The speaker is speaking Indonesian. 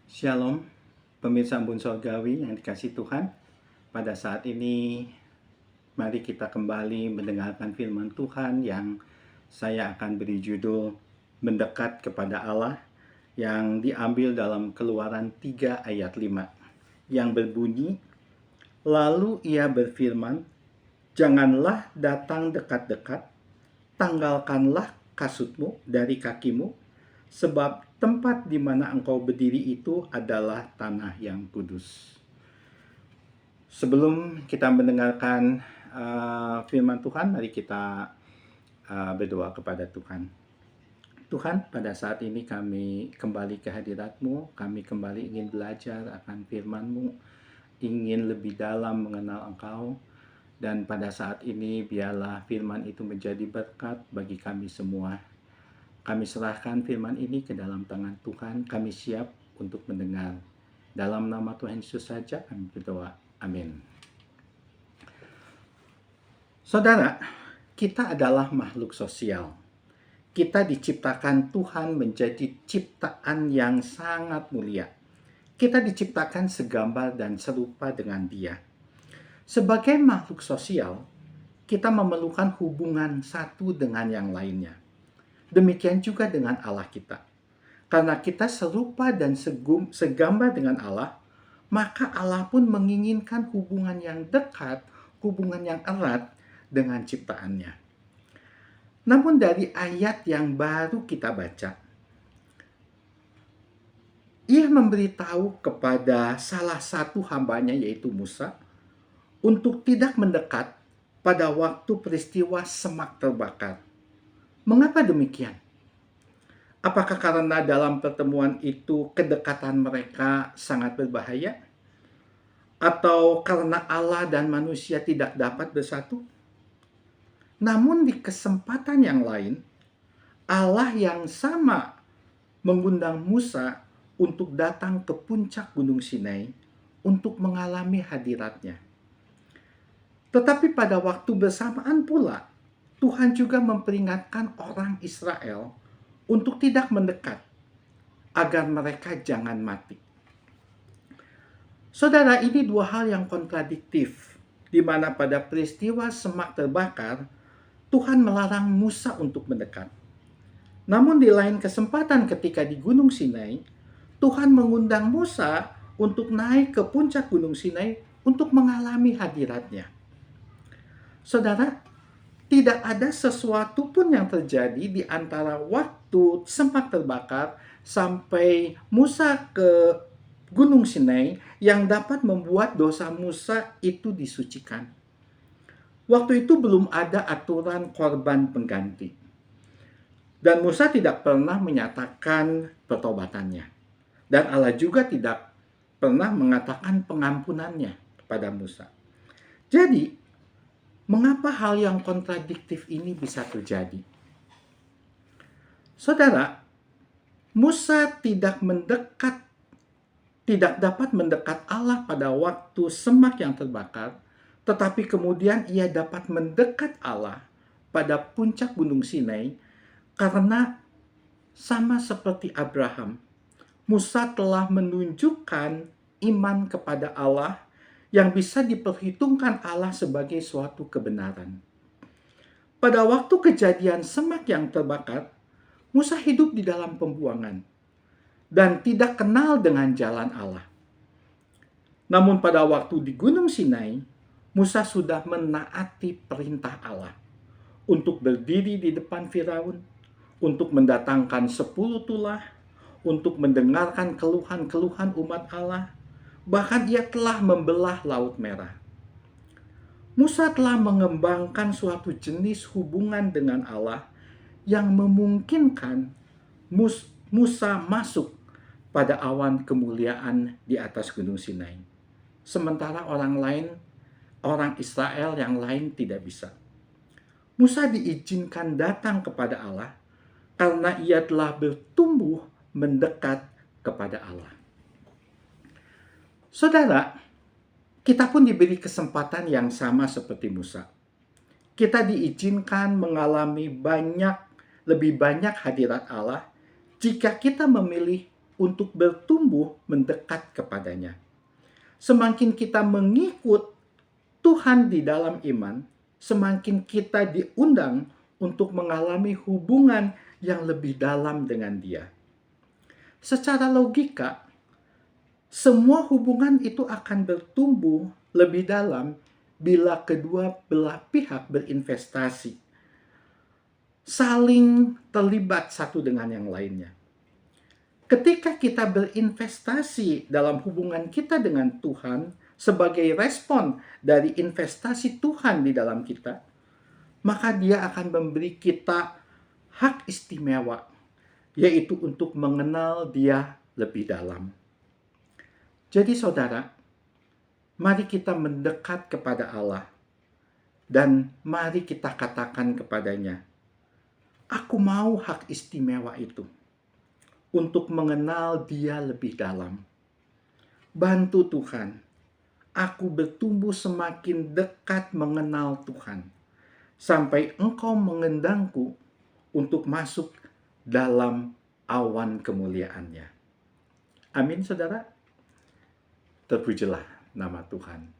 Shalom, pemirsa Embun Sorgawi yang dikasih Tuhan. Pada saat ini, mari kita kembali mendengarkan firman Tuhan yang saya akan beri judul Mendekat kepada Allah, yang diambil dalam Keluaran 3 ayat 5, yang berbunyi, "Lalu ia berfirman, janganlah datang dekat-dekat, tanggalkanlah kasutmu dari kakimu, sebab tempat di mana engkau berdiri itu adalah tanah yang kudus." Sebelum kita mendengarkan firman Tuhan, mari kita berdoa kepada Tuhan. Tuhan, pada saat ini kami kembali ke hadirat-Mu, kami kembali ingin belajar akan firman-Mu, ingin lebih dalam mengenal Engkau, dan pada saat ini biarlah firman itu menjadi berkat bagi kami semua. Kami serahkan firman ini ke dalam tangan Tuhan, kami siap untuk mendengar. Dalam nama Tuhan Yesus saja kami berdoa. Amin. Saudara, kita adalah makhluk sosial. Kita diciptakan Tuhan menjadi ciptaan yang sangat mulia. Kita diciptakan segambar dan serupa dengan Dia. Sebagai makhluk sosial, kita memerlukan hubungan satu dengan yang lainnya. Demikian juga dengan Allah kita. Karena kita serupa dan segambar dengan Allah, maka Allah pun menginginkan hubungan yang dekat, hubungan yang erat dengan ciptaannya. Namun dari ayat yang baru kita baca, ia memberitahu kepada salah satu hambanya yaitu Musa untuk tidak mendekat pada waktu peristiwa semak terbakar. Mengapa demikian? Apakah karena dalam pertemuan itu kedekatan mereka sangat berbahaya? Atau karena Allah dan manusia tidak dapat bersatu? Namun di kesempatan yang lain, Allah yang sama mengundang Musa untuk datang ke puncak Gunung Sinai untuk mengalami hadiratnya. Tetapi pada waktu bersamaan pula, Tuhan juga memperingatkan orang Israel untuk tidak mendekat, agar mereka jangan mati. Saudara, ini dua hal yang kontradiktif, di mana pada peristiwa semak terbakar, Tuhan melarang Musa untuk mendekat. Namun di lain kesempatan ketika di Gunung Sinai, Tuhan mengundang Musa untuk naik ke puncak Gunung Sinai untuk mengalami hadiratnya. Saudara, tidak ada sesuatu pun yang terjadi di antara waktu semak terbakar sampai Musa ke Gunung Sinai yang dapat membuat dosa Musa itu disucikan. Waktu itu belum ada aturan korban pengganti. Dan Musa tidak pernah menyatakan pertobatannya. Dan Allah juga tidak pernah mengatakan pengampunannya kepada Musa. Jadi, mengapa hal yang kontradiktif ini bisa terjadi? Saudara, Musa tidak dapat mendekat Allah pada waktu semak yang terbakar, tetapi kemudian ia dapat mendekat Allah pada puncak Gunung Sinai karena sama seperti Abraham, Musa telah menunjukkan iman kepada Allah yang bisa diperhitungkan Allah sebagai suatu kebenaran. Pada waktu kejadian semak yang terbakar, Musa hidup di dalam pembuangan dan tidak kenal dengan jalan Allah. Namun pada waktu di Gunung Sinai, Musa sudah menaati perintah Allah untuk berdiri di depan Firaun, untuk mendatangkan 10 tulah, untuk mendengarkan keluhan-keluhan umat Allah. Bahkan ia telah membelah Laut Merah. Musa telah mengembangkan suatu jenis hubungan dengan Allah yang memungkinkan Musa masuk pada awan kemuliaan di atas Gunung Sinai. Sementara orang Israel yang lain tidak bisa. Musa diizinkan datang kepada Allah karena ia telah bertumbuh mendekat kepada Allah. Saudara, kita pun diberi kesempatan yang sama seperti Musa. Kita diizinkan mengalami lebih banyak hadirat Allah jika kita memilih untuk bertumbuh mendekat kepadanya. Semakin kita mengikut Tuhan di dalam iman, semakin kita diundang untuk mengalami hubungan yang lebih dalam dengan Dia. Secara logika, semua hubungan itu akan bertumbuh lebih dalam bila kedua belah pihak berinvestasi, saling terlibat satu dengan yang lainnya. Ketika kita berinvestasi dalam hubungan kita dengan Tuhan sebagai respon dari investasi Tuhan di dalam kita, maka Dia akan memberi kita hak istimewa, yaitu untuk mengenal Dia lebih dalam. Jadi saudara, mari kita mendekat kepada Allah dan mari kita katakan kepadanya, aku mau hak istimewa itu untuk mengenal Dia lebih dalam. Bantu Tuhan, aku bertumbuh semakin dekat mengenal Tuhan, sampai Engkau mengundangku untuk masuk dalam awan kemuliaan-Nya. Amin, saudara. Terpujilah nama Tuhan.